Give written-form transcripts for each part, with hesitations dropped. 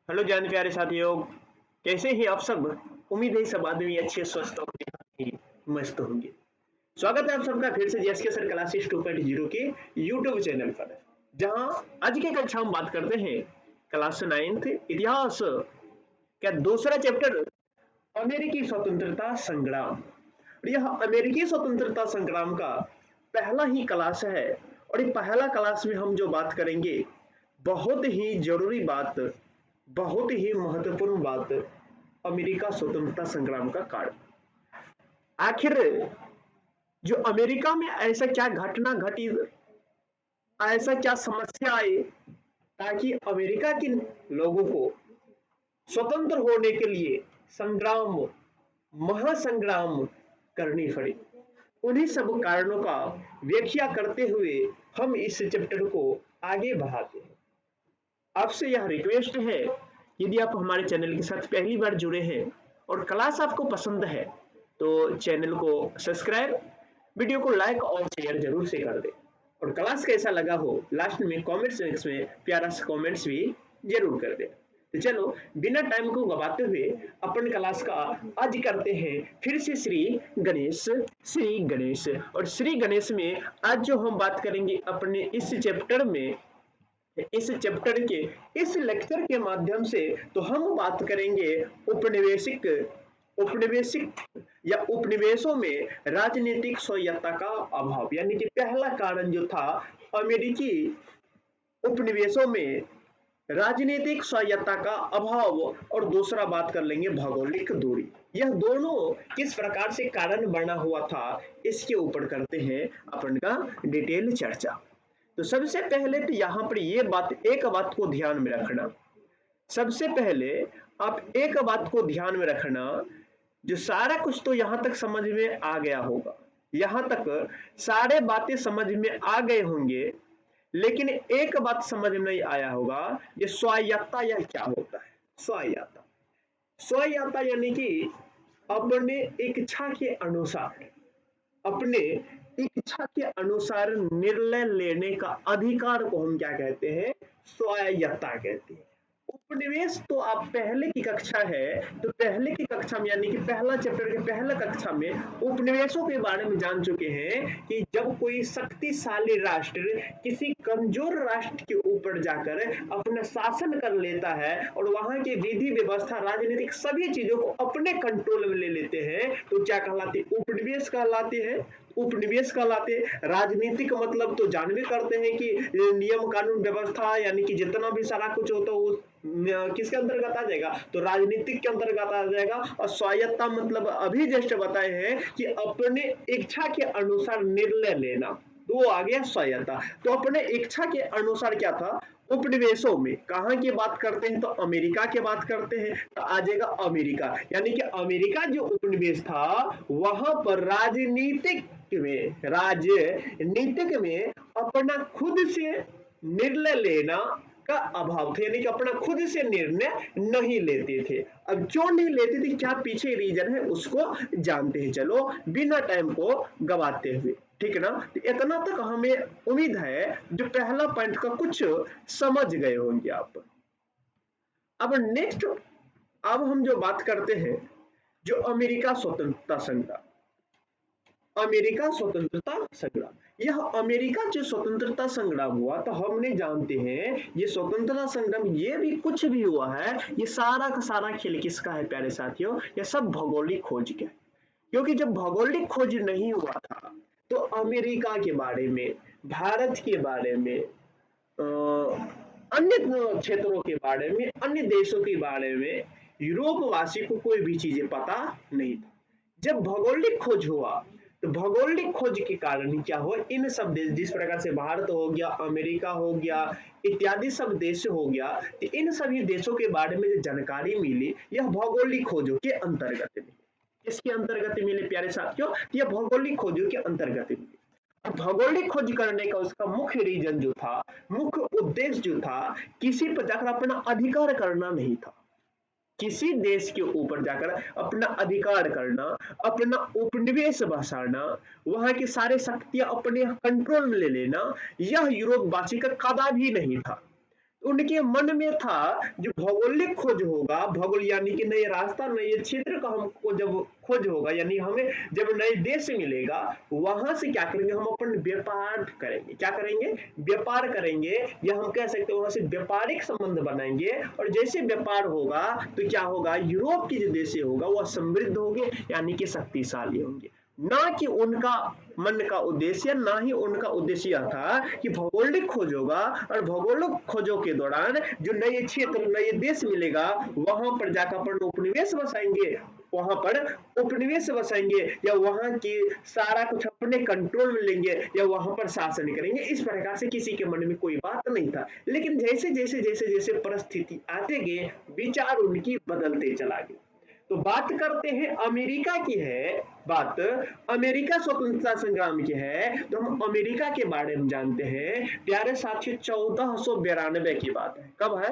Hello जान प्यारे साथियों, कैसे हैं आप सब। उम्मीद है सब आदमी अच्छे स्वस्थ और ही मस्त होंगे। स्वागत है आप सबका फिर से जेएसके सर क्लासेस 2.0 के यूट्यूब चैनल पर, जहां आज के कक्षा हम बात करते हैं क्लास 9th इतिहास का दूसरा चैप्टर अमेरिकी स्वतंत्रता संग्राम। और यह अमेरिकी स्वतंत्रता संग्राम का पहला ही क्लास है। और ये पहला क्लास में हम जो बात करेंगे, बहुत ही जरूरी बात, बहुत ही महत्वपूर्ण बात, अमेरिका स्वतंत्रता संग्राम का कारण। आखिर जो अमेरिका में ऐसा क्या घटना घटी, ऐसा क्या समस्या आई, ताकि अमेरिका के लोगों को स्वतंत्र होने के लिए संग्राम, महासंग्राम करनी पड़ी। उन्हीं सब कारणों का व्याख्या करते हुए हम इस चैप्टर को आगे बढ़ाते हैं। आपसे यह रिक्वेस्ट है, यदि आप हमारे चैनल के साथ पहली बार जुड़े हैं और क्लास आपको पसंद है तो चैनल को सब्सक्राइब, वीडियो को लाइक और शेयर जरूर से कर दें। और क्लास कैसा लगा हो लास्ट में कमेंट सेक्शन में प्यारा सा कमेंट्स भी जरूर कर दें। तो चलो बिना टाइम को गवाते हुए अपन क्लास का आज करते हैं फिर से श्री गणेश। और श्री गणेश में आज जो हम बात करेंगे अपने इस चैप्टर के इस लेक्चर के माध्यम से, तो हम बात करेंगे उपनिवेशिक उपनिवेशिक या उपनिवेशों में राजनीतिक स्वायत्तता का अभाव। यानी कि पहला कारण जो था अमेरिकी उपनिवेशों में राजनीतिक स्वायत्तता का अभाव, और दूसरा बात कर लेंगे भौगोलिक दूरी। यह दोनों किस प्रकार से कारण बना हुआ था, इसके ऊपर करते हैं अपन का डिटेल चर्चा। तो सबसे पहले तो यहाँ पर ये बात, एक बात को ध्यान में रखना। सबसे पहले आप एक बात को ध्यान में रखना, जो सारा कुछ तो यहाँ तक समझ में आ गया होगा, यहाँ तक सारे बातें समझ में आ गए होंगे, लेकिन एक बात समझ में नहीं आया होगा, ये स्वायत्तता यह क्या होता है। स्वायत्तता स्वायत्तता यानी कि अपने इच्छा के अनुसार, अपने इच्छा के अनुसार निर्णय लेने का अधिकार को हम क्या कहते हैं, स्वायत्तता कहते हैं। उपनिवेश तो आप पहले की कक्षा है, तो पहले की कक्षा में यानी कि पहला चैप्टर के पहला कक्षा में उपनिवेशों के बारे में जान चुके हैं कि जब कोई शक्तिशाली राष्ट्र किसी कमजोर राष्ट्र के ऊपर जाकर अपना शासन कर लेता है और वहां की विधि व्यवस्था, राजनीतिक सभी चीजों को अपने कंट्रोल में ले लेते हैं, तो क्या कहलाते, उपनिवेश कहलाते हैं। उपनिवेश कहलाते। राजनीतिक मतलब तो जानवे करते हैं कि नियम कानून व्यवस्था, यानी कि जितना भी सारा कुछ होता है वो किसके अंतर्गत आ जाएगा, तो राजनीतिक के अंतर्गत आ जाएगा। और स्वायत्तता मतलब अभी जस्ट बताए हैं कि अपने इच्छा के अनुसार निर्णय लेना, तो वो आ गया स्वायत्तता। तो अपने इच्छा के अनुसार क्या था, उपनिवेशों में कहाँ की बात करते हैं, तो अमेरिका की बात करते हैं, तो आ जाएगा अमेरिका। यानी कि अमेरिका जो उपनिवेश था वहां पर राजनीतिक में अपना खुद से निर्णय लेना का अभाव था। यानी कि अपना खुद से निर्णय नहीं लेते थे। अब क्यों नहीं लेते थे, क्या पीछे रीजन है, उसको जानते हैं। चलो बिना टाइम को गवाते हुए, ठीक है ना। तो इतना तक हमें उम्मीद है जो पहला पॉइंट का कुछ समझ गए होंगे आप। अब नेक्स्ट, अब हम जो बात करते हैं, जो अमेरिका स्वतंत्रता संग्राम, अमेरिका स्वतंत्रता संग्राम, यह अमेरिका जो स्वतंत्रता संग्राम हुआ, तो हमने जानते हैं ये स्वतंत्रता संग्राम, ये भी कुछ भी हुआ है, ये सारा का सारा खेल किसका है प्यारे साथियों, ये सब भौगोलिक खोज का है। क्योंकि जब भौगोलिक खोज नहीं हुआ था, तो अमेरिका के बारे में, भारत के बारे में, अन्य क्षेत्रों के बारे में, अन्य देशों के बारे में यूरोप वासी को कोई भी चीजें पता नहीं था। जब भौगोलिक खोज हुआ, तो भौगोलिक खोज के कारण क्या हुआ, इन सब देश, जिस प्रकार से भारत हो गया, अमेरिका हो गया, इत्यादि सब देश हो गया, तो इन सभी देशों के बारे में जो जानकारी मिली, यह भौगोलिक खोजों के अंतर्गत मिली। किसके अंतर्गत मिले प्यारे साथियों, यह भौगोलिक खोजों के अंतर्गत मिली। भौगोलिक खोज करने का उसका मुख्य रीजन जो था, मुख्य उद्देश्य जो था, किसी पर जाकर अपना अधिकार करना नहीं था। किसी देश के ऊपर जाकर अपना अधिकार करना, अपना उपनिवेश बसाना, वहां की सारे शक्तियां अपने कंट्रोल में ले लेना, यह यूरोपवासी का कदा भी नहीं था। उनके मन में था जो भौगोलिक खोज होगा, भौगोल यानी कि नए रास्ता, नए क्षेत्र का हमको जब खोज होगा, यानी हमें जब नए देश मिलेगा, वहां से क्या करेंगे, हम अपन व्यापार करेंगे। क्या करेंगे? व्यापार करेंगे, या हम कह सकते हैं वहां से व्यापारिक संबंध बनाएंगे। और जैसे व्यापार होगा तो क्या होगा, यूरोप की जो देश होगा वह समृद्ध होंगे, यानी कि शक्तिशाली होंगे। ना कि उनका मन का उद्देश्य, ना ही उनका उद्देश्य यह था कि भौगोलिक खोज होगा, और भौगोलिक खोजों के दौरान जो नए क्षेत्र, नए देश मिलेगा, वहां पर जाकर अपन उपनिवेश बसाएंगे, वहां पर उपनिवेश बसाएंगे, या वहां की सारा कुछ अपने कंट्रोल में लेंगे, या वहां पर शासन करेंगे। इस प्रकार से किसी के मन में कोई बात नहीं था। लेकिन जैसे जैसे जैसे जैसे परिस्थिति आते गए, विचार उनकी बदलते चला गया। तो बात करते हैं अमेरिका की है, बात अमेरिका स्वतंत्रता संग्राम की है, तो हम अमेरिका के बारे में जानते हैं प्यारे साथियों। 1492 की बात है। कब है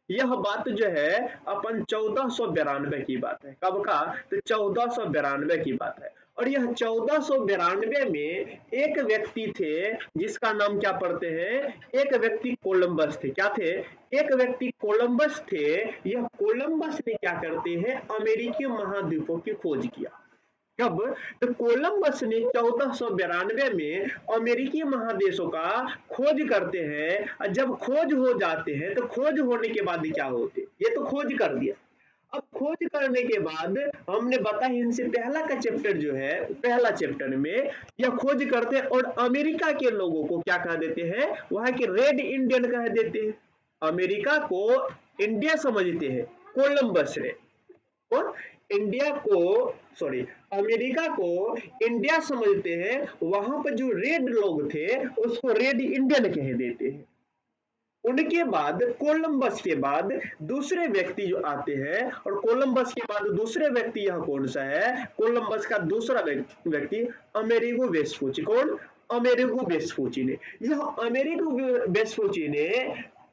यह बात जो है, अपन 1492 की बात है। कब का? तो 1492 की बात है। और यह 1492 में एक व्यक्ति थे जिसका नाम क्या पढ़ते हैं, एक व्यक्ति कोलंबस थे। क्या थे? एक व्यक्ति कोलंबस थे। यह कोलंबस ने क्या करते हैं, अमेरिकी महाद्वीपों की खोज किया। कब? तो कोलंबस ने 1492 में अमेरिकी महादेशों का खोज करते हैं। और जब खोज हो जाते हैं तो खोज होने के बाद क्या होते, ये तो खोज कर दिया। अब खोज करने के बाद हमने बताया इनसे पहला का चैप्टर जो है, पहला चैप्टर में यह खोज करते हैं और अमेरिका के लोगों को क्या कह देते हैं, वहां के रेड इंडियन कह देते हैं। अमेरिका को इंडिया समझते हैं कोलंबस ने, और इंडिया को, सॉरी, अमेरिका को इंडिया समझते हैं। वहां पर जो रेड लोग थे उसको रेड इंडियन कह देते हैं। उनके बाद कोलंबस के बाद दूसरे व्यक्ति जो आते हैं, और कोलंबस के बाद दूसरे व्यक्ति यह कौन सा है, कोलंबस का दूसरा व्यक्ति अमेरिगो वेस्पुची। कौन? अमेरिगो वेस्पुची ने, यह अमेरिगो वेस्पुची ने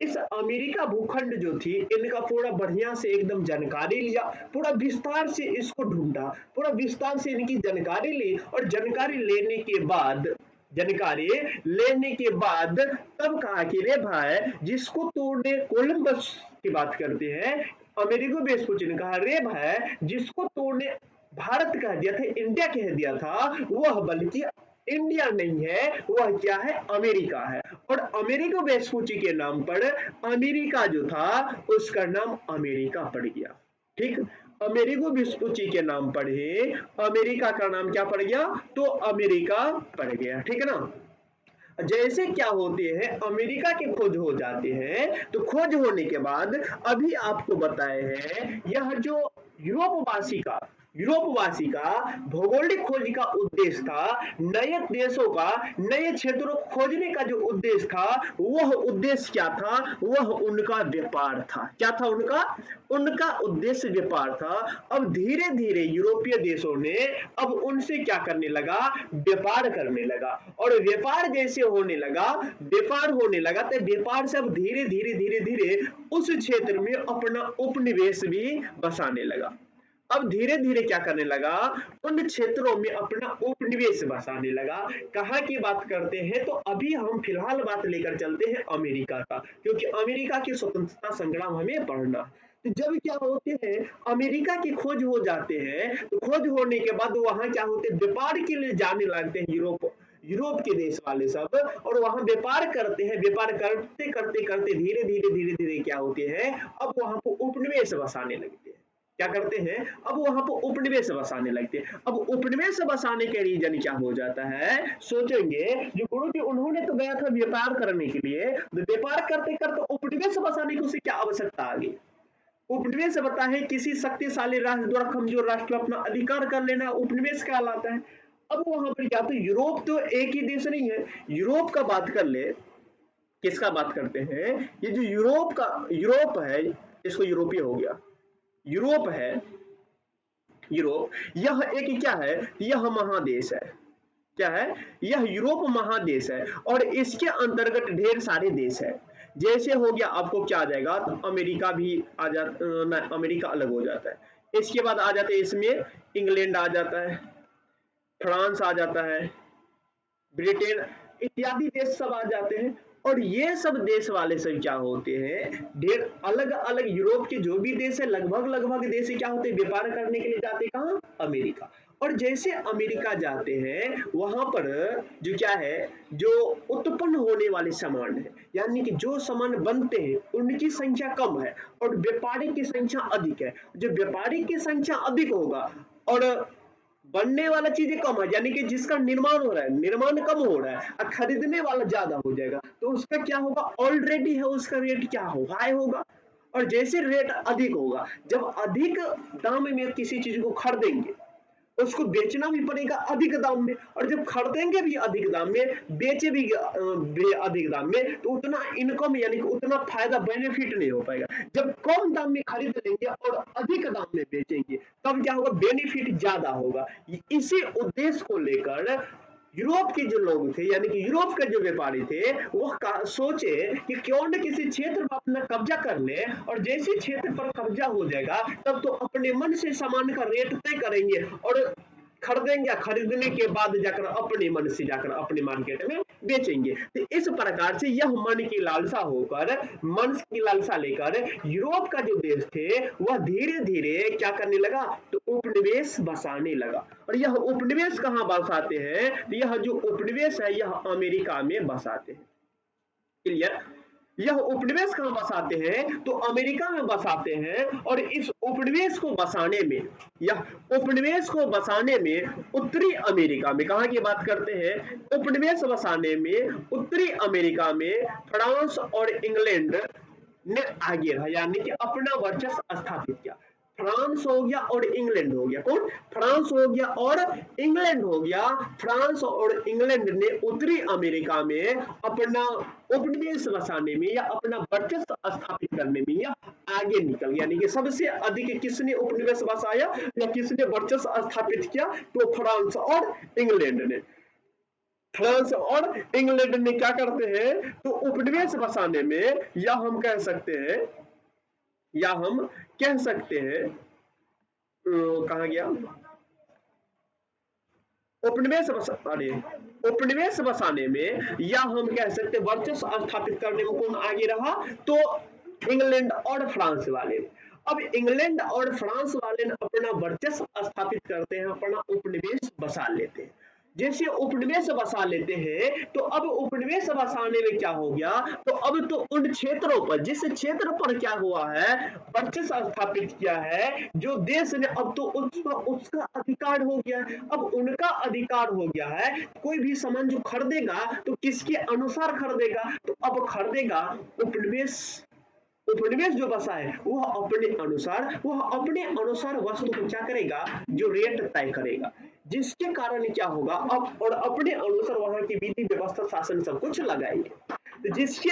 इस अमेरिका भूखंड जो थी इनका पूरा बढ़िया से एकदम जानकारी लिया, पूरा विस्तार से इसको ढूंढा, पूरा विस्तार से इनकी जानकारी ली। और जानकारी लेने के बाद तब कहा कि रे भाई, जिसको तूने, कोलंबस की बात करते हैं, अमेरिको वेस्पुची ने कहा, रे भाई जिसको तूने भारत कह दिया था, इंडिया कह दिया था, वह बल्कि इंडिया नहीं है, वह क्या है, अमेरिका है। और अमेरिको वेस्पुची के नाम पर अमेरिका जो था उसका नाम अमेरिका पड़ गया। ठीक, अमेरिको वेस्पुची के नाम पर ही अमेरिका का नाम क्या पड़ गया, तो अमेरिका पड़ गया। ठीक है ना। जैसे क्या होते हैं, अमेरिका के खोज हो जाते हैं, तो खोज होने के बाद अभी आपको बताए हैं यह जो यूरोपवासी का भौगोलिक खोज का उद्देश्य था, नए देशों का, नए क्षेत्रों को खोजने का जो उद्देश्य था, वह उद्देश्य क्या था, वह उनका व्यापार था। क्या था उनका? उनका उद्देश्य व्यापार था। अब धीरे धीरे यूरोपीय देशों ने अब उनसे क्या करने लगा, व्यापार करने लगा। और व्यापार जैसे व्यापार होने लगा तो व्यापार से अब धीरे धीरे धीरे धीरे उस क्षेत्र में अपना उपनिवेश भी बसाने लगा। अब धीरे धीरे क्या करने लगा, उन क्षेत्रों में अपना उपनिवेश बसाने लगा। कहाँ की बात करते हैं, तो अभी हम फिलहाल बात लेकर चलते हैं अमेरिका का, क्योंकि अमेरिका की स्वतंत्रता संग्राम हमें पढ़ना। तो जब क्या होते हैं, अमेरिका की खोज हो जाते हैं, तो खोज होने के बाद वहां क्या होते हैं, व्यापार के लिए जाने लगते हैं यूरोप के देश वाले सब, और वहां व्यापार करते हैं। व्यापार करते करते करते धीरे धीरे धीरे धीरे क्या होते हैं, अब वहां पर उपनिवेश बसाने लगते हैं। क्या करते हैं, अब वहां पर उपनिवेश बसाने लगते हैं। अब उपनिवेश बसाने के रीजन क्या हो जाता है, सोचेंगे जो गुरु जी उन्होंने तो गया था व्यापार करने के लिए, तो व्यापार करते करते उपनिवेश बसाने की उसे क्या आवश्यकता आ गई। उपनिवेश बता है किसी शक्तिशाली राष्ट्र द्वारा कमजोर राष्ट्र पर अपना अधिकार कर लेना उपनिवेश कहलाता है। अब वहां पर क्या, तो यूरोप तो एक ही देश नहीं है, यूरोप का बात कर ले, किसका बात करते हैं, ये जो यूरोप है, इसको यूरोपीय हो गया, यूरोप है, यूरोप, यह एक क्या है, यह महादेश है। क्या है, यह यूरोप महादेश है, और इसके अंतर्गत ढेर सारे देश है। जैसे हो गया, आपको क्या आ जाएगा, तो अमेरिका भी आ जाता, अमेरिका अलग हो जाता है। इसके बाद आ जाते हैं इसमें इंग्लैंड आ जाता है, फ्रांस आ जाता है, ब्रिटेन इत्यादि देश सब आ जाते हैं। और ये सब देश वाले सब क्या होते हैं, ढेर अलग अलग यूरोप के जो भी देश है, लगभग लगभग देश क्या होते हैं, व्यापार करने के लिए जाते हैं कहाँ, अमेरिका। और जैसे अमेरिका जाते हैं वहां पर जो क्या है, जो उत्पन्न होने वाले सामान है, यानी कि जो सामान बनते हैं उनकी संख्या कम है और व्यापारिक की संख्या अधिक है। जो व्यापारिक की संख्या अधिक होगा और बनने वाला चीजें कम है, यानी कि जिसका निर्माण हो रहा है, निर्माण कम हो रहा है और खरीदने वाला ज्यादा हो जाएगा, तो उसका क्या होगा, ऑलरेडी है उसका रेट क्या हो, हाई होगा। और जैसे रेट अधिक होगा, जब अधिक दाम में किसी चीज को खरीदेंगे, उसको बेचना भी पड़ेगा अधिक दाम में, और जब खरीदेंगे भी अधिक दाम में, बेचे भी अधिक दाम में, तो उतना इनकम यानी कि उतना फायदा बेनिफिट नहीं हो पाएगा। जब कम दाम में खरीद लेंगे और अधिक दाम में बेचेंगे, तब क्या होगा, बेनिफिट ज्यादा होगा। इसी उद्देश्य को लेकर यूरोप के जो लोग थे, यानी कि यूरोप के जो व्यापारी थे, वो सोचे कि क्यों न किसी क्षेत्र पर अपना कब्जा कर ले, और जैसे क्षेत्र पर कब्जा हो जाएगा तब तो अपने मन से सामान का रेट तय करेंगे और खरीदेंगे, खरीदने के बाद जाकर अपने मन से जाकर अपने मार्केट में बेचेंगे। तो इस प्रकार से यह मन की लालसा होकर, मन की लालसा लेकर यूरोप का जो देश थे वह धीरे धीरे क्या करने लगा, तो उपनिवेश बसाने लगा। और यह उपनिवेश कहाँ बसाते हैं, तो यह जो उपनिवेश है यह अमेरिका में बसाते हैं। क्लियर। यह उपनिवेश कहाँ बसाते हैं, तो अमेरिका में बसाते हैं। और इस उपनिवेश को बसाने में, यह उपनिवेश को बसाने में उत्तरी अमेरिका में, कहाँ की बात करते हैं, उपनिवेश बसाने में उत्तरी अमेरिका में फ्रांस और इंग्लैंड ने आगे रहा, यानी कि अपना वर्चस्व स्थापित किया। फ्रांस हो गया और इंग्लैंड हो गया, कौन, फ्रांस हो गया और इंग्लैंड हो गया। फ्रांस और इंग्लैंड ने उत्तरी अमेरिका में अपना उपनिवेश बसाने में या अपना वर्चस्व स्थापित करने में या आगे निकल गया। यानी कि सबसे अधिक किसने उपनिवेश बसाया या किसने वर्चस्व स्थापित किया, तो फ्रांस और इंग्लैंड ने। फ्रांस और इंग्लैंड ने क्या करते हैं, तो उपनिवेश बसाने में, या हम कह सकते हैं, या हम कह सकते हैं कहा गया, अरे उपनिवेश बसाने में, या हम कह सकते वर्चस्व स्थापित करने में कौन आगे रहा, तो इंग्लैंड और फ्रांस वाले। अब इंग्लैंड और फ्रांस वाले ने अपना वर्चस्व स्थापित करते हैं, अपना उपनिवेश बसा लेते हैं। जैसे उपनिवेश बसा लेते हैं, तो अब उपनिवेश बसाने में क्या हो गया, तो अब तो उन क्षेत्रों पर, जिस क्षेत्र पर क्या हुआ है, वर्चस्व स्थापित किया है जो देश ने, अब तो उसका अधिकार हो गया है। अब उनका अधिकार हो गया है, कोई भी सामान जो खरीदेगा तो किसके अनुसार खरीदेगा, तो अब खरीदेगा उपनिवेश। उपनिवेश जो बसा है वह अपने अनुसार वस्तु को क्या करेगा, जो रेट तय करेगा, जिसके कारण क्या होगा, अब और अपने अनुसार वहां की विधि व्यवस्था शासन सब कुछ लगाएंगे। तो जिसके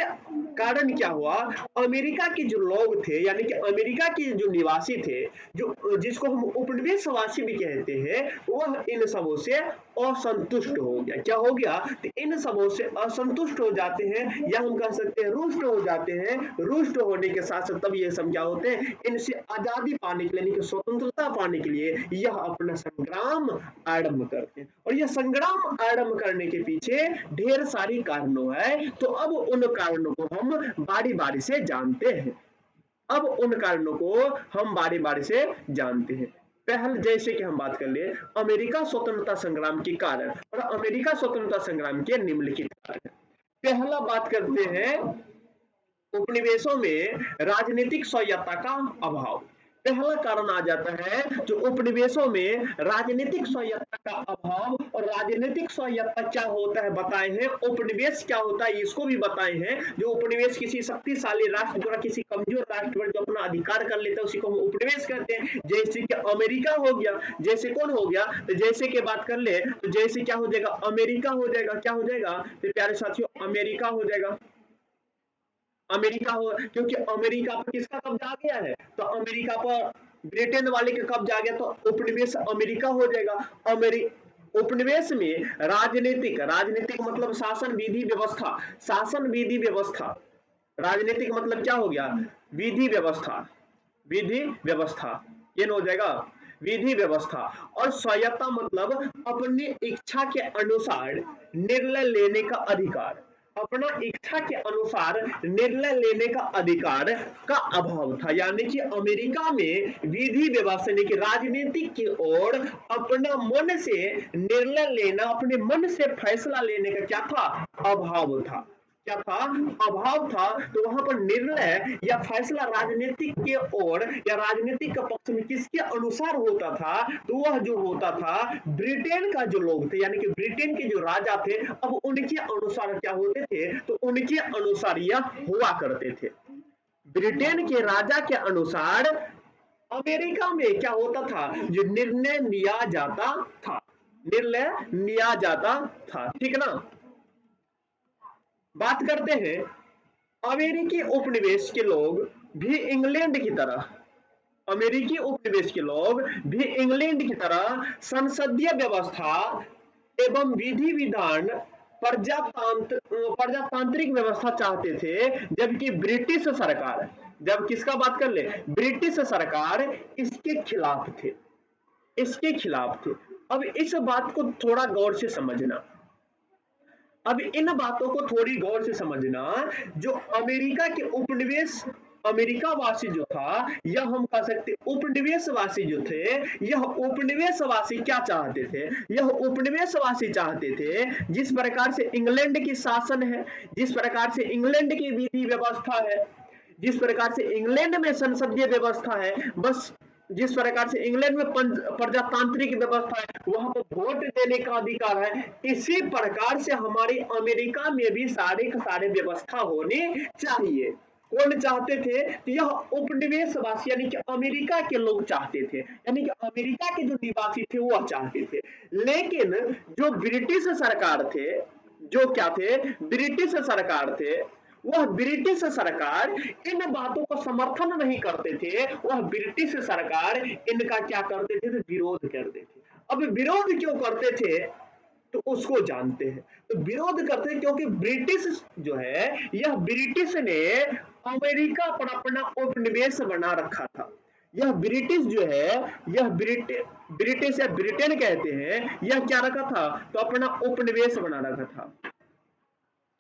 कारण क्या हुआ, अमेरिका के जो लोग थे, यानी कि अमेरिका के जो निवासी थे, जो जिसको हम उपनिवेशवासी भी कहते हैं, वह इन सबों से असंतुष्ट हो गया। क्या हो गया, तो इन सबों से असंतुष्ट हो जाते हैं, या हम कह सकते हैं रुष्ट हो जाते हैं। रुष्ट होने के साथ साथ तब ये सब क्या होते हैं, इनसे आजादी पाने के लिए, यानी कि स्वतंत्रता पाने के लिए यह अपना संग्राम आरंभ करते हैं। और यह संग्राम आरंभ करने के पीछे ढेर सारी कारणों है, तो अब उन कारणों को हम बारी बारी से जानते हैं। अब उन कारणों को हम बारी बारी से जानते हैं। पहले जैसे कि हम बात कर ले अमेरिका स्वतंत्रता संग्राम के कारण और अमेरिका स्वतंत्रता संग्राम के निम्नलिखित कारण। पहला बात करते हैं उपनिवेशों में राजनीतिक स्वायत्ता का अभाव। पहला कारण आ जाता है जो उपनिवेशों में राजनीतिक स्वायत्ता का अभाव। और राजनीतिक स्वायत्ता क्या होता है बताए हैं, उपनिवेश क्या होता है इसको भी बताए हैं। जो उपनिवेश किसी शक्तिशाली राष्ट्र द्वारा किसी कमजोर राष्ट्र पर जो अपना अधिकार कर लेता है उसी को हम उपनिवेश कहते हैं। जैसे कि अमेरिका हो गया, जैसे कौन हो गया, तो जैसे की बात कर ले तो जैसे क्या हो जाएगा, अमेरिका हो जाएगा। क्या हो जाएगा, तो प्यारे साथियों अमेरिका हो जाएगा। अमेरिका हो, क्योंकि अमेरिका पर किसका कब्जा आ गया है, तो अमेरिका पर ब्रिटेन वाले का कब्जा आ गया, तो उपनिवेश अमेरिका हो जाएगा। उपनिवेश में राजनीतिक, राजनीतिक मतलब शासन विधि व्यवस्था, शासन विधि व्यवस्था। राजनीतिक मतलब क्या हो गया, विधि व्यवस्था, विधि व्यवस्था ये हो जाएगा, विधि व्यवस्था। और स्वायत्ता मतलब अपनी इच्छा के अनुसार निर्णय लेने का अधिकार। अपना इच्छा के अनुसार निर्णय लेने का अधिकार का अभाव था। यानी कि अमेरिका में विधि व्यवस्था यानी कि राजनीतिक की ओर अपना मन से निर्णय लेना, अपने मन से फैसला लेने का क्या था, अभाव था। क्या था, अभाव था। तो वहां पर निर्णय या फैसला राजनीतिक के ओर या राजनीतिक के पक्ष में किसके अनुसार होता था, तो वह जो होता था ब्रिटेन का जो लोग थे, यानी कि ब्रिटेन के जो राजा थे, अब उनके अनुसार क्या होते थे, तो उनके अनुसार यह हुआ करते थे। ब्रिटेन के राजा के अनुसार अमेरिका में क्या होता था, जो निर्णय लिया जाता था, निर्णय लिया जाता था। ठीक ना। बात करते हैं अमेरिकी उपनिवेश के लोग भी इंग्लैंड की तरह, अमेरिकी उपनिवेश के लोग भी इंग्लैंड की तरह संसदीय व्यवस्था एवं विधि विधान प्रजातांत्रिक व्यवस्था चाहते थे, जबकि ब्रिटिश सरकार, जब किसका बात कर ले, ब्रिटिश सरकार इसके खिलाफ थे, इसके खिलाफ थे। अब इस बात को थोड़ा गौर से समझना, अब इन बातों को थोड़ी गौर से समझना। जो अमेरिका के उपनिवेश, अमेरिका वासी जो था, या हम कह सकते उपनिवेशवासी जो थे, यह उपनिवेशवासी क्या चाहते थे, यह उपनिवेशवासी चाहते थे जिस प्रकार से इंग्लैंड की शासन है, जिस प्रकार से इंग्लैंड की विधि व्यवस्था है, जिस प्रकार से इंग्लैंड में संसदीय व्यवस्था है, बस जिस प्रकार से इंग्लैंड में प्रजातांत्रिक व्यवस्था है, वहां पर वोट देने का अधिकार है, इसी प्रकार से हमारे अमेरिका में भी सारे के सारे व्यवस्था होने चाहिए। कौन चाहते थे, तो यह उपनिवेशवासी यानी कि अमेरिका के लोग चाहते थे, यानी कि अमेरिका के जो निवासी थे वह चाहते थे। लेकिन जो ब्रिटिश सरकार थे, जो क्या थे, ब्रिटिश सरकार थे, वह ब्रिटिश सरकार इन बातों को समर्थन नहीं करते थे, वह ब्रिटिश सरकार इनका क्या करते थे, तो विरोध करते थे। अब विरोध क्यों करते थे, तो उसको जानते हैं। तो विरोध करते हैं क्योंकि ब्रिटिश जो है, यह ब्रिटिश ने अमेरिका पर अपना उपनिवेश बना रखा था। यह ब्रिटिश जो है, यह ब्रिटिश या ब्रिटेन कहते हैं, यह क्या रखा था, तो अपना उपनिवेश बना रखा था।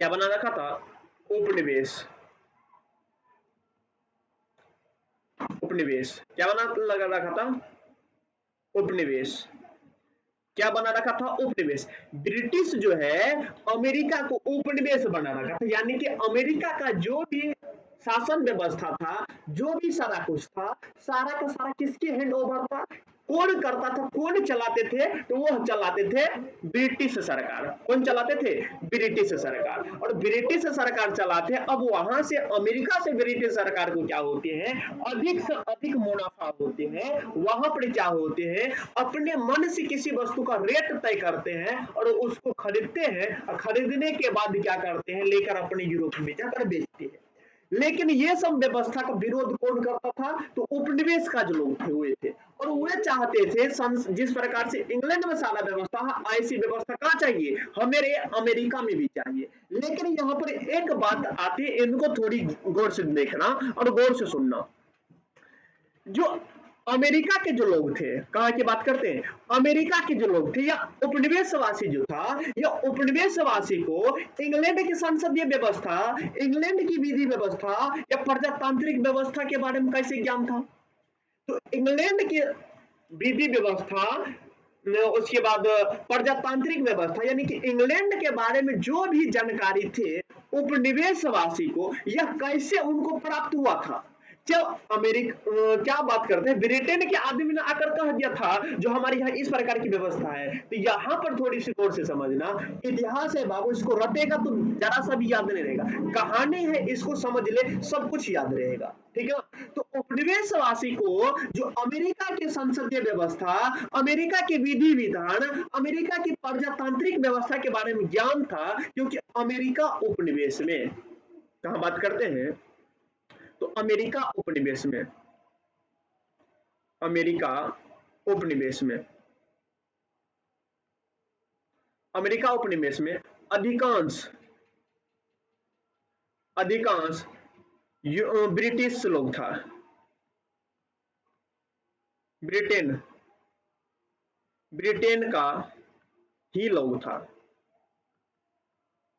क्या बना रखा था, उपनिवेश, उपनिवेश क्या बना लगा रखा था, उपनिवेश क्या बना रखा था, उपनिवेश। ब्रिटिश जो है अमेरिका को उपनिवेश बना रखा था, यानी कि अमेरिका का जो भी शासन व्यवस्था था, जो भी सारा कुछ था, सारा का सारा किसके हैंड ओवर था, कौन करता था, कौन चलाते थे, तो वह चलाते थे ब्रिटिश सरकार। कौन चलाते थे, ब्रिटिश सरकार। और ब्रिटिश सरकार चलाते, अब वहां से अमेरिका से ब्रिटिश सरकार को क्या होते हैं, अधिक से अधिक मुनाफा होते हैं। वहां पर क्या होते हैं, अपने मन से किसी वस्तु का रेट तय करते हैं और उसको खरीदते हैं, और खरीदने के बाद क्या करते हैं, लेकर अपने यूरोप में जाकर बेचते हैं। लेकिन ये सब व्यवस्था का विरोध कौन करता था, तो उपनिवेश का जो लोग थे हुए थे, और वे चाहते थे जिस प्रकार से इंग्लैंड में सारा व्यवस्था है, ऐसी व्यवस्था कहाँ चाहिए, हमें अमेरिका में भी चाहिए। लेकिन यहाँ पर एक बात आती है, इनको थोड़ी गौर से देखना और गौर से सुनना। जो अमेरिका के जो लोग थे, कहाँ की बात करते हैं, अमेरिका के जो लोग थे या उपनिवेशवासी जो था, या उपनिवेशवासी को इंग्लैंड की संसदीय व्यवस्था, इंग्लैंड की विधि व्यवस्था या प्रजातांत्रिक व्यवस्था के बारे में कैसे ज्ञान था। तो इंग्लैंड की विधि व्यवस्था, उसके बाद प्रजातांत्रिक व्यवस्था, यानी कि इंग्लैंड के बारे में जो भी जानकारी थे उपनिवेशवासी को, यह कैसे उनको प्राप्त हुआ था। जब अमेरिका क्या बात करते हैं, ब्रिटेन के आदमी ने आकर कह दिया था जो हमारे यहाँ इस प्रकार की व्यवस्था है, तो यहाँ पर थोड़ी सी गौर से समझना। इतिहास है बाबू, इसको रटेगा तो जरा सा भी याद नहीं रहेगा, कहानी है इसको समझ ले, सब कुछ याद रहेगा। ठीक है। तो उपनिवेशवासी को जो अमेरिका की संसदीय व्यवस्था, अमेरिका के विधि विधान, अमेरिका की प्रजातांत्रिक व्यवस्था के बारे में ज्ञान था, क्योंकि अमेरिका उपनिवेश में, कहा बात करते हैं, तो अमेरिका उपनिवेश में, अमेरिका उपनिवेश में, अमेरिका उपनिवेश में अधिकांश, अधिकांश ब्रिटिश लोग था, ब्रिटेन, ब्रिटेन का ही लोग था।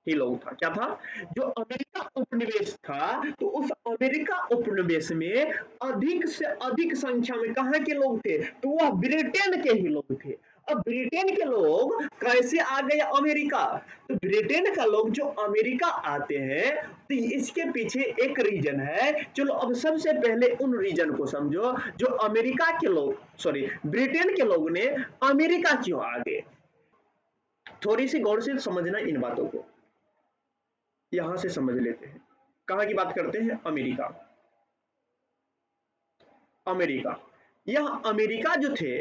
ही लोग था। क्या था? जो अमेरिका उपनिवेश था, तो उस अमेरिका उपनिवेश में अधिक से अधिक संख्या में कहाँ के लोग थे? तो वह ब्रिटेन के ही लोग थे। अब ब्रिटेन के लोग कैसे आ गए अमेरिका? तो ब्रिटेन का लोग जो अमेरिका आते हैं, तो इसके पीछे एक रीजन है। चलो अब सबसे पहले उन रीजन को समझो जो अमेरिका के लोग, सॉरी, ब्रिटेन के लोग ने अमेरिका क्यों आ गए। थोड़ी सी गौर से समझना इन बातों को, यहां से समझ लेते हैं। कहां की बात करते हैं? अमेरिका। अमेरिका, यह अमेरिका जो थे,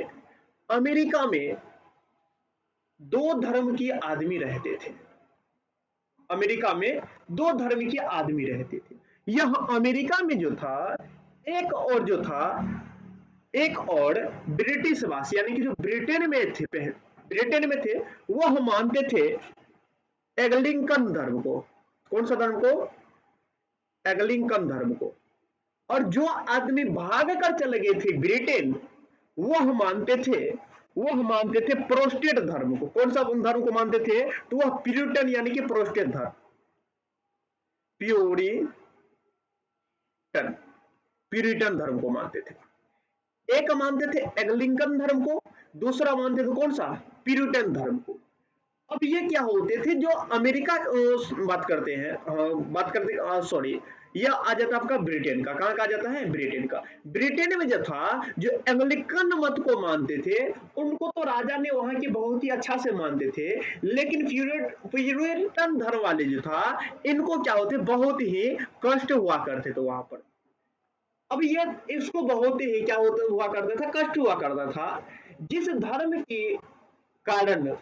अमेरिका में दो धर्म के आदमी रहते थे। अमेरिका में दो धर्म के आदमी रहते थे। यह अमेरिका में जो था, एक और जो था, एक और ब्रिटिश वासी यानी कि जो ब्रिटेन में थे, ब्रिटेन में थे, वह मानते थे एंग्लिकन धर्म को। कौन सा धर्म को? एंग्लिकन धर्म को। और जो आदमी भाग कर चले गए थे ब्रिटेन, वह मानते थे प्रोटेस्टेंट धर्म को। कौन सा धर्म को मानते थे? तो वह प्यूरिटन यानी कि प्रोटेस्टेंट धर्म, प्यूरिटन, प्यूरिटन धर्म को मानते थे। एक मानते थे एंग्लिकन धर्म को, दूसरा मानते थे कौन सा? प्यूरिटन धर्म को। अब ये क्या होते थे जो अमेरिका बात करते हैं, बात करते, सॉरी, यह आ जाता है आपका ब्रिटेन का। कहां का आ जाता है? ब्रिटेन का। ब्रिटेन में जो था, जो एंग्लिकन मत को मानते थे, उनको तो राजा ने वहां की बहुत ही अच्छा से मानते थे, लेकिन प्यूरिटन धर्म वाले जो था, इनको क्या होते, बहुत ही कष्ट हुआ करते थे वहां पर। अब ये इसको बहुत ही क्या होता हुआ करता था, कष्ट हुआ करता था। जिस धर्म के कारण,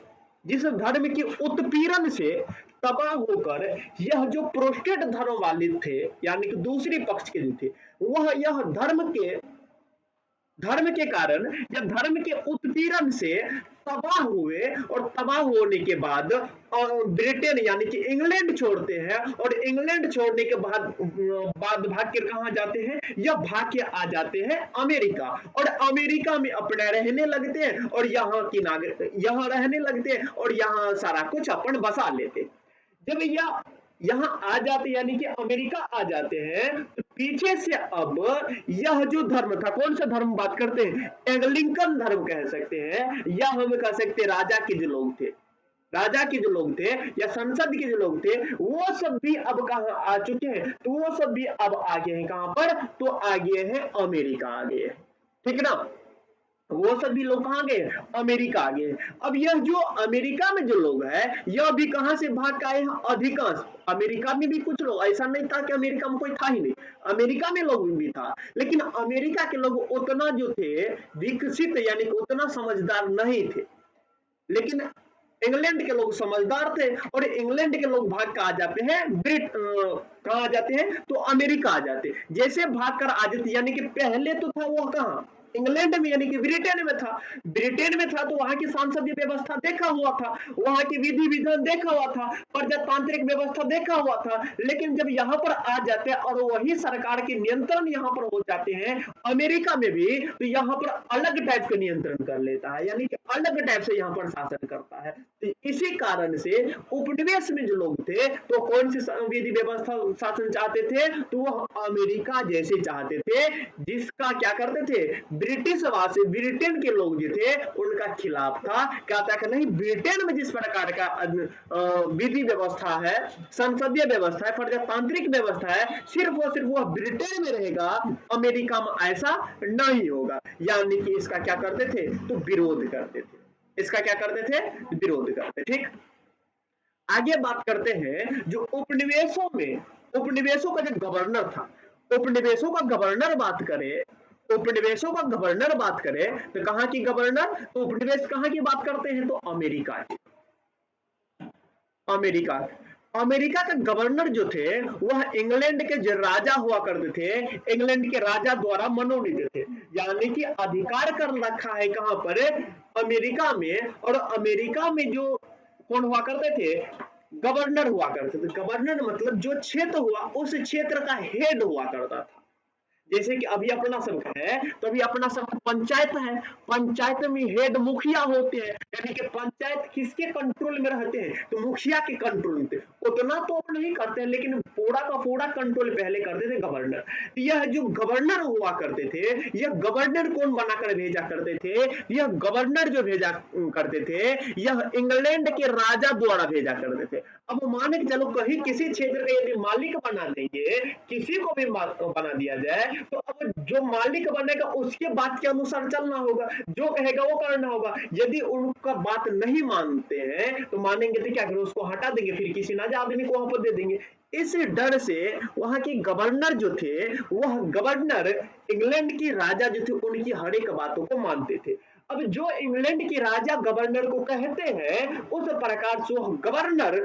जिस धर्म के उत्पीड़न से तबाह होकर यह जो प्रोटेस्टेंट धर्म वाले थे, यानी कि दूसरी पक्ष के जो थे, वह यह धर्म के कारण या धर्म के उत्पीड़न से तबाह हुए, और तबाह होने के बाद ब्रिटेन यानी कि इंग्लैंड छोड़ते हैं, और इंग्लैंड छोड़ने के बाद भाग के कहां जाते हैं? या भाग के आ जाते हैं अमेरिका, और अमेरिका में अपने रहने लगते हैं, और यहाँ की नागरिक यहाँ रहने लगते हैं, और यहाँ सारा कुछ अपन बसा लेते। जब यह यहाँ आ जाते यानी कि अमेरिका आ जाते हैं, तो पीछे से अब यह जो धर्म था, कौन सा धर्म बात करते हैं? एंग्लिकन धर्म कह सकते हैं, या हम कह सकते हैं राजा के जो लोग थे, राजा के जो लोग थे या संसद के जो लोग थे, वो सब भी अब कहाँ आ चुके हैं? तो वो सब भी अब आ गए हैं कहां पर? तो आ गए हैं अमेरिका आ गए हैं। ठीक ना? वो सभी लोग कहाँ गए? अमेरिका आ गए। अब यह जो अमेरिका में जो लोग हैं, यह भी कहां से भाग के आए हैं? अधिकांश अमेरिका में भी कुछ लोग, ऐसा नहीं था कि अमेरिका में कोई था ही नहीं, अमेरिका में लोग भी था, लेकिन अमेरिका के लोग उतना जो थे विकसित यानी कि उतना समझदार नहीं थे। लेकिन इंग्लैंड के लोग समझदार थे, और इंग्लैंड के लोग भाग कर आ जाते हैं कहाँ आ जाते हैं? तो अमेरिका आ जाते। जैसे भाग कर आ जाते, यानी कि पहले तो था वो कहाँ? इंग्लैंड में यानी कि ब्रिटेन में था। ब्रिटेन में था तो वहां की संसदीय व्यवस्था देखा हुआ था, वहां की विधि विधान देखा हुआ था, प्रजातांत्रिक व्यवस्था देखा हुआ था। लेकिन जब यहाँ पर आ जाते हैं और वही सरकार के नियंत्रण यहाँ पर हो जाते हैं अमेरिका में भी, तो यहाँ पर अलग टाइप के नियंत्रण कर लेता है, यानी कि अलग टाइप से यहाँ पर शासन करता है। तो इसी कारण से उपनिवेश में जो लोग थे, तो कौन सी विधि व्यवस्था शासन चाहते थे? तो वह अमेरिका जैसे चाहते थे, जिसका क्या करते थे? ब्रिटिश वासी ब्रिटेन के लोग जो थे उनका खिलाफ था। कहता कि नहीं, ब्रिटेन में जिस प्रकार का विधि व्यवस्था है, संसदीय व्यवस्था है, प्रजातांत्रिक व्यवस्था है, सिर्फ और सिर्फ वह ब्रिटेन में रहेगा, अमेरिका में ऐसा नहीं होगा। यानी कि इसका क्या करते थे? तो विरोध करते थे। इसका क्या करते थे? विरोध करते। ठीक, आगे बात करते हैं जो उपनिवेशों में, उपनिवेशों का जो गवर्नर था, उपनिवेशों का गवर्नर बात करें, उपनिवेशों का गवर्नर बात करें तो कहां की गवर्नर? तो उपनिवेश कहां की बात करते हैं? तो अमेरिका की। अमेरिका, अमेरिका के गवर्नर जो थे वह इंग्लैंड के जो राजा हुआ करते थे, इंग्लैंड के राजा द्वारा मनोनीत थे, यानी कि अधिकार कर रखा है कहां पर? अमेरिका में। और अमेरिका में जो कौन हुआ करते थे? गवर्नर हुआ करते थे। गवर्नर मतलब जो क्षेत्र हुआ उस क्षेत्र का हेड हुआ करता था। जैसे कि अभी अपना सब है तो अभी अपना सब पंचायत है, पंचायत में हेड मुखिया होते हैं, यानी कि पंचायत किसके कंट्रोल में रहते हैं, तो मुखिया के कंट्रोल में। उतना तो अब नहीं करते हैं, लेकिन पूरा का पूरा कंट्रोल पहले करते थे गवर्नर। यह जो गवर्नर हुआ करते थे, यह गवर्नर कौन बनाकर भेजा करते थे, यह गवर्नर जो भेजा करते थे, यह इंग्लैंड के राजा द्वारा भेजा करते थे। अब मान के चलो कहीं किसी क्षेत्र का यदि मालिक बना देंगे, किसी को भी बना दिया जाए, तो अब जो मालिक बनेगा उसके बात के अनुसार चलना होगा, जो कहेगा वो करना होगा। यदि उनका बात नहीं मानते हैं तो मानेंगे तो क्या करें, उसको हटा देंगे, फिर किसी नया आदमी को वहां पर दे देंगे। इस डर से वहां के गवर्नर जो थे, वह गवर्नर इंग्लैंड की राजा जो थे उनकी हर एक बातों को मानते थे। अब जो इंग्लैंड के राजा गवर्नर को कहते हैं, उस प्रकार से वह गवर्नर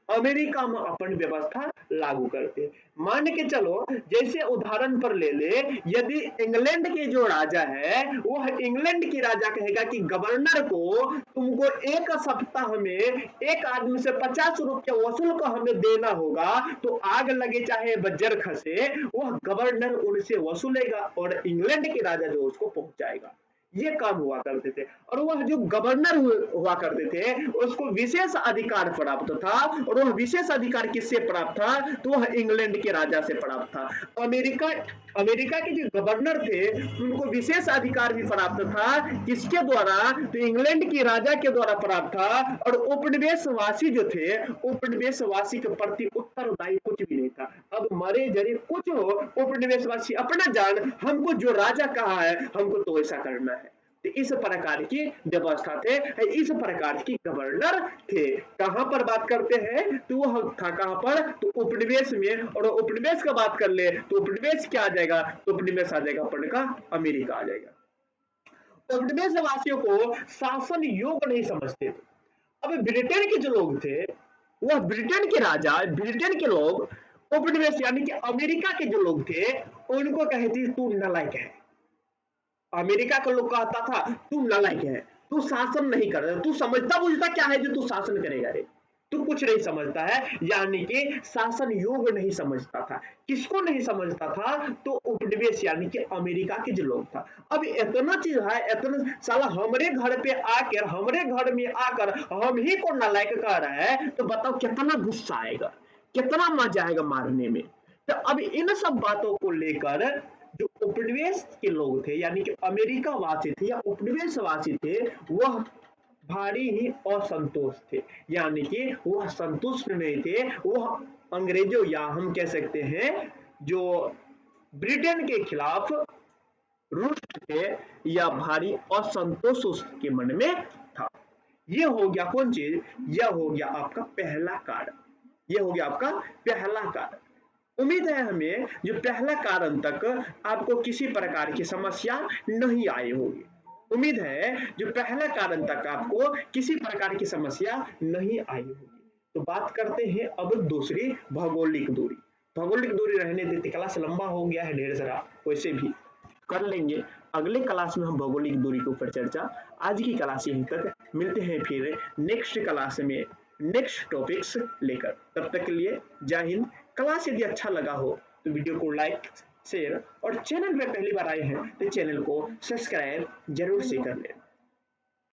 अमेरिका में अपन व्यवस्था लागू करते हैं। मान के चलो जैसे उदाहरण पर ले ले, यदि इंग्लैंड के जो राजा है वह इंग्लैंड की राजा कहेगा कि गवर्नर को तुमको एक सप्ताह में एक आदमी से 50 रुपया वसूल कर हमें देना होगा, तो आग लगे चाहे बज्जर खसे, वह गवर्नर उनसे वसूलेगा और इंग्लैंड के राजा जो उसको पहुंचाएगा। ये काम हुआ करते थे। और वह जो गवर्नर हुआ करते थे उसको विशेष अधिकार प्राप्त था, और वह विशेष अधिकार किससे प्राप्त था, तो वह इंग्लैंड के राजा से प्राप्त था। अमेरिका अमेरिका के जो गवर्नर थे उनको विशेष अधिकार भी प्राप्त था, किसके द्वारा, तो इंग्लैंड के राजा के द्वारा प्राप्त था। और उपनिवेशवासी जो थे, उपनिवेशवासी के प्रति उत्तरदायी कुछ भी नहीं था। अब मरे जरे कुछ हो, उपनिवेशवासी अपना जान, हमको जो राजा कहा है हमको तो ऐसा करना है। तो इस प्रकार की व्यवस्था थे, इस प्रकार की गवर्नर थे। कहां पर बात करते हैं, तो वह था कहां पर, तो उपनिवेश में। और उपनिवेश का बात कर ले तो उपनिवेश क्या आ जाएगा, तो उपनिवेश आ जाएगा अपन का अमेरिका आ जाएगा। उपनिवेश वासियों को शासन योग्य नहीं समझते थे। अब ब्रिटेन के जो लोग थे, वह ब्रिटेन के राजा, ब्रिटेन के लोग उपनिवेश यानी कि अमेरिका के जो लोग थे उनको कहते तू नालायक है। अमेरिका का लोग कहता था तू नालायक है, तू शासन नहीं कर रहा, तू समझता बुझता क्या है जो तू शासन करेगा रे, तू कुछ नहीं समझता है। यानी कि शासन योग्य नहीं समझता था। किसको नहीं समझता था, तो उपनिवेश यानी कि अमेरिका के जो लोग था। अब इतना चीज है, इतना साला हमरे घर पे आकर, हमरे घर में आकर हम ही को नालायक कह रहा है, तो बताओ कितना गुस्सा आएगा, कितना मजा आएगा मारने में। तो अब इन सब बातों को लेकर जो उपनिवेश के लोग थे यानी कि अमेरिका वासी थे या उपनिवेश वासी थे, वह भारी ही असंतोष थे। यानी कि वह संतुष्ट नहीं थे, वह अंग्रेजों या हम कह सकते हैं जो ब्रिटेन के खिलाफ रुष्ट थे, या भारी असंतोष उसके मन में था। ये हो गया कौन चीज, यह हो गया आपका पहला कारण, यह हो गया आपका पहला कारण। उम्मीद है हमें जो पहला कारण तक आपको किसी प्रकार की समस्या नहीं आई होगी। उम्मीद है जो पहला कारण तक आपको किसी प्रकार की समस्या नहीं आई होगी। तो बात करते हैं अब दूसरी, भौगोलिक दूरी। भौगोलिक दूरी रहने देते, क्लास लंबा हो गया है ढेर सारा, वैसे भी कर लेंगे अगले क्लास में हम भौगोलिक दूरी के ऊपर चर्चा। आज की क्लास यहीं तक, मिलते हैं फिर नेक्स्ट क्लास में नेक्स्ट टॉपिक्स लेकर। तब तक के लिए जय हिंद। क्लास यदि अच्छा लगा हो तो वीडियो को लाइक, शेयर, और चैनल पे पहली बार आए हैं तो चैनल को सब्सक्राइब जरूर से कर लें।